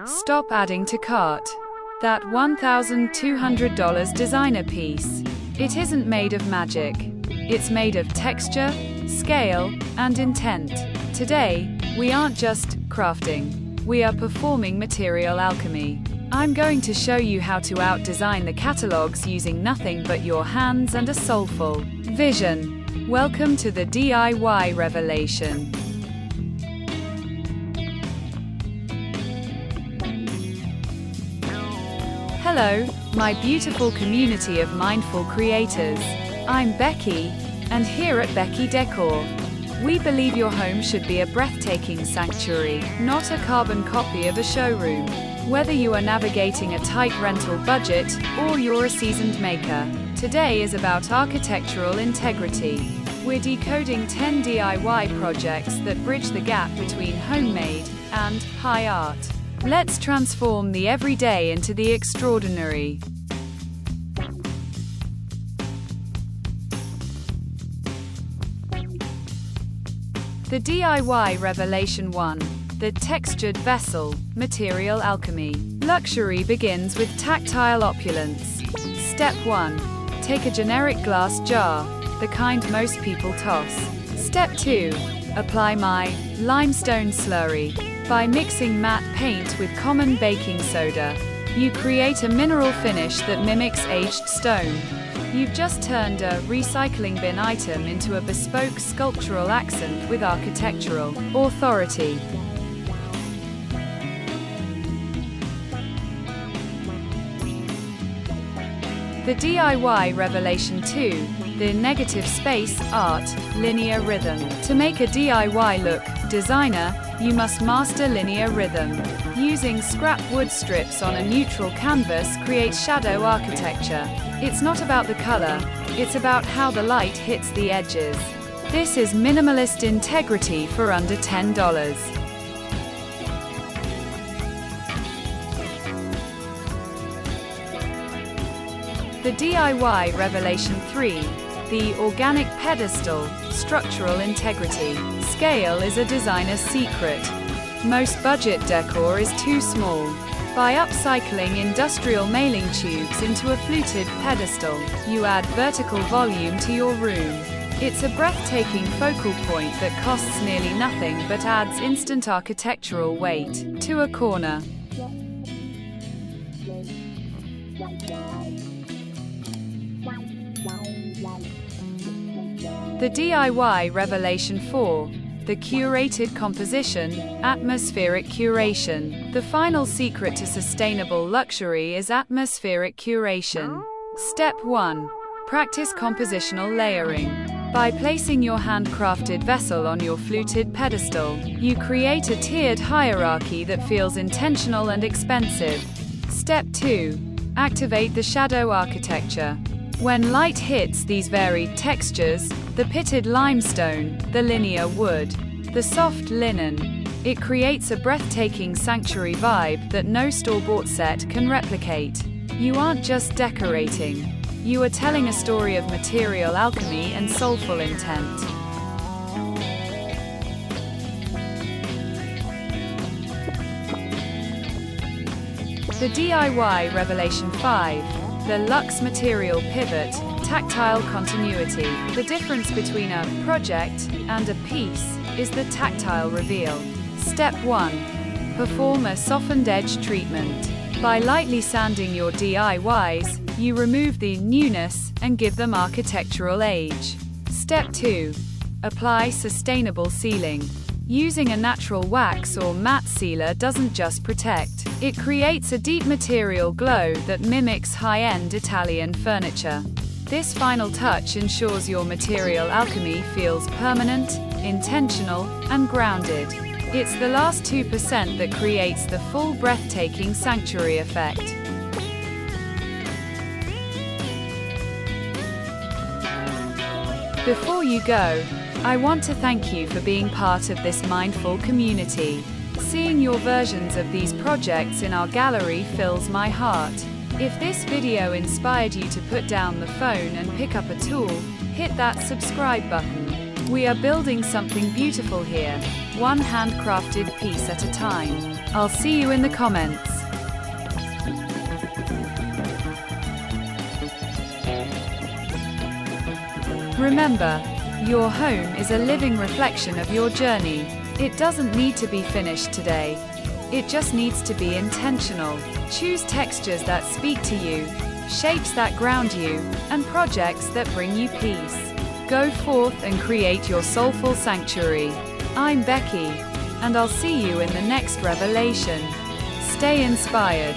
Stop adding to cart. That $1,200 designer piece. It isn't made of magic. It's made of texture, scale, and intent. Today, we aren't just crafting. We are performing material alchemy. I'm going to show you how to out-design the catalogs using nothing but your hands and a soulful vision. Welcome to the DIY revelation. Hello, my beautiful community of mindful creators. I'm Beki, and here at Beki Décor, we believe your home should be a breathtaking sanctuary, not a carbon copy of a showroom. Whether you are navigating a tight rental budget, or you're a seasoned maker, today is about architectural integrity. We're decoding 10 DIY projects that bridge the gap between homemade and high art. Let's transform the everyday into the extraordinary. The DIY Revelation 1. The Textured Vessel, Material Alchemy. Luxury begins with tactile opulence. Step 1. Take a generic glass jar, the kind most people toss. Step 2. Apply my limestone slurry. By mixing matte paint with common baking soda, you create a mineral finish that mimics aged stone. You've just turned a recycling bin item into a bespoke sculptural accent with architectural authority. The DIY Revelation 2. The Negative Space, Art, Linear Rhythm. To make a DIY look designer, you must master linear rhythm. Using scrap wood strips on a neutral canvas creates shadow architecture. It's not about the color, it's about how the light hits the edges. This is minimalist integrity for under $10. The DIY Revelation 3. The Organic Pedestal, Structural Integrity. Scale is a designer's secret. Most budget decor is too small. By upcycling industrial mailing tubes into a fluted pedestal, you add vertical volume to your room. It's a breathtaking focal point that costs nearly nothing but adds instant architectural weight to a corner. The DIY Revelation 4. The Curated Composition, Atmospheric Curation. The final secret to sustainable luxury is atmospheric curation. Step 1. Practice compositional layering. By placing your handcrafted vessel on your fluted pedestal, you create a tiered hierarchy that feels intentional and expensive. Step 2. Activate the shadow architecture. When light hits these varied textures, the pitted limestone, the linear wood, the soft linen, it creates a breathtaking sanctuary vibe that no store-bought set can replicate. You aren't just decorating. You are telling a story of material alchemy and soulful intent. The DIY Revelation 5. The Luxe Material Pivot, Tactile Continuity. The difference between a project and a piece is the tactile reveal. Step 1. Perform a softened edge treatment. By lightly sanding your DIYs, you remove the newness and give them architectural age. Step 2. Apply sustainable sealing. Using a natural wax or matte sealer doesn't just protect, it creates a deep material glow that mimics high-end Italian furniture. This final touch ensures your material alchemy feels permanent, intentional, and grounded. It's the last 2% that creates the full breathtaking sanctuary effect. Before you go, I want to thank you for being part of this mindful community. Seeing your versions of these projects in our gallery fills my heart. If this video inspired you to put down the phone and pick up a tool, hit that subscribe button. We are building something beautiful here, one handcrafted piece at a time. I'll see you in the comments. Remember, your home is a living reflection of your journey. It doesn't need to be finished today. It just needs to be intentional. Choose textures that speak to you, shapes that ground you, and projects that bring you peace. Go forth and create your soulful sanctuary. I'm Beki, and I'll see you in the next revelation. Stay inspired.